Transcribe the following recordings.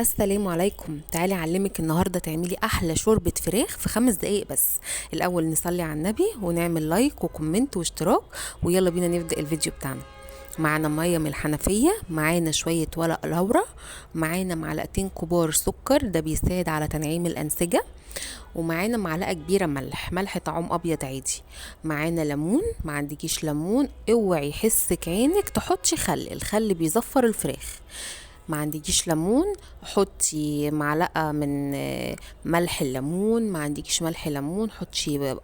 السلام عليكم. تعالي اعلمك النهارده تعملي احلى شوربه فراخ في 5 دقايق بس. الاول نصلي على النبي ونعمل لايك وكومنت واشتراك، ويلا بينا نبدا الفيديو بتاعنا. معانا ميه من الحنفيه، معانا شويه ورق لورا، معانا معلقتين كبار سكر ده بيساعد على تنعيم الانسجه، ومعانا معلقه كبيره ملح طعام ابيض عادي، معانا ليمون. ما عندكيش ليمون اوعي يحسك عينك تحطي الخل بيزفر الفراخ. ما عندكيش ليمون حطي معلقه من ملح الليمون. ما عندكيش ملح ليمون حطي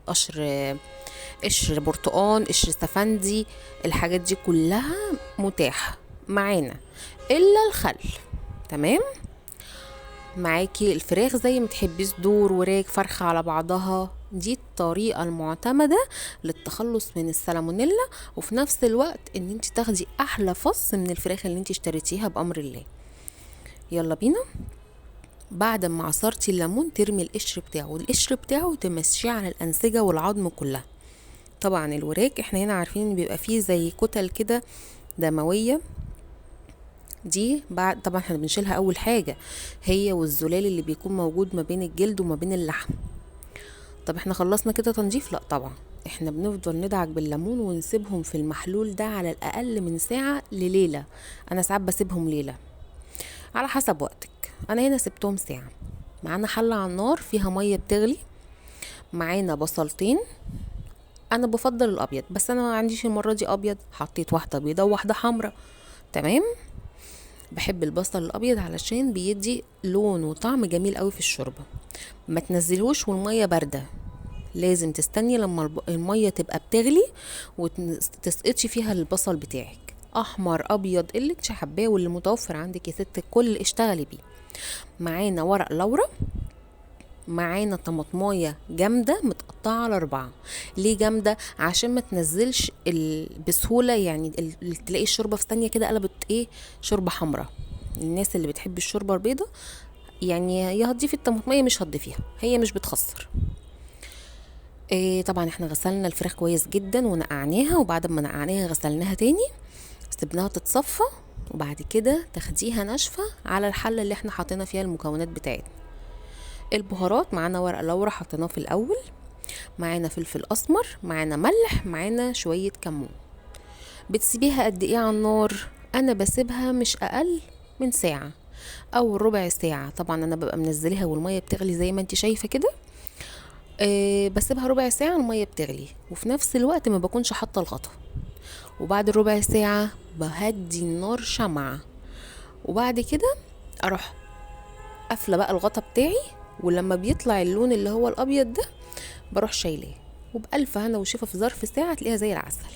قشر برتقان، قشر استفندي. الحاجات دي كلها متاحه معانا الا الخل. تمام. معاكي الفراخ زي ما تحبي، صدور وراك فرخه على بعضها. دي الطريقه المعتمده للتخلص من السالمونيلا، وفي نفس الوقت ان انت تاخدي احلى فص من الفراخ اللي انت اشتريتيها بامر الله. يلا بينا. بعد ما عصرتي الليمون ترمي القشر بتاعه تمشيه على الانسجه والعظم كلها. طبعا الوراك احنا هنا عارفين ان بيبقى فيه زي كتل كده دمويه، دي بعد طبعا احنا بنشيلها اول حاجه، هي والزلال اللي بيكون موجود ما بين الجلد وما بين اللحم. طب احنا خلصنا كده تنظيف؟ لا طبعا، احنا بنفضل ندعك بالليمون ونسيبهم في المحلول ده على الاقل من ساعه لليله. انا ساعات بسيبهم ليله على حسب وقتك، انا هنا سبتهم ساعه. معانا حله على النار فيها ميه بتغلي، معانا بصلتين. انا بفضل الابيض بس انا ما عنديش المره دي ابيض، حطيت واحده بيضه وواحده حمراء. تمام. بحب البصل الابيض علشان بيدي لون وطعم جميل قوي في الشوربه. ما تنزلوش والميه بارده، لازم تستني لما الميه تبقى بتغلي وتسقطي فيها البصل بتاعك، احمر ابيض اللي انت حباه واللي متوفر عندك يا ست الكل اشتغلي بيه. معانا ورق لورا، معانا طماطمايه جامده متقطعه على 4. ليه جامده؟ عشان ما تنزلش بسهوله، يعني تلاقي الشوربه في ثانيه كده قلبت شوربه حمراء. الناس اللي بتحب الشوربه البيضه يعني يا هتضيفي الطماطمايه مش هتضيفيها، هي مش بتخسر. طبعا احنا غسلنا الفراخ كويس جدا ونقعناها، وبعد ما نقعناها غسلناها تاني، سيبناها تتصفى، وبعد كده تاخديها ناشفه على الحله اللي احنا حطينا فيها المكونات بتاعتنا. البهارات معانا ورق لورا حطيناه في الاول، معانا فلفل اسمر، معانا ملح، معانا شويه كمون. بتسيبيها قد ايه على النار؟ انا بسيبها مش اقل من ساعه او ربع ساعه. طبعا انا ببقى منزلها والميه بتغلي زي ما انت شايفه كده. بسيبها ربع ساعه الميه بتغلي، وفي نفس الوقت ما بكونش حاطه الغطا. وبعد ربع ساعه بهدي النار شمعه، وبعد كده اروح قافله بقى الغطا بتاعي، ولما بيطلع اللون اللي هو الابيض ده بروح شايلاه، وبألف هنا وشفا في ظرف ساعه تلاقيها زي العسل.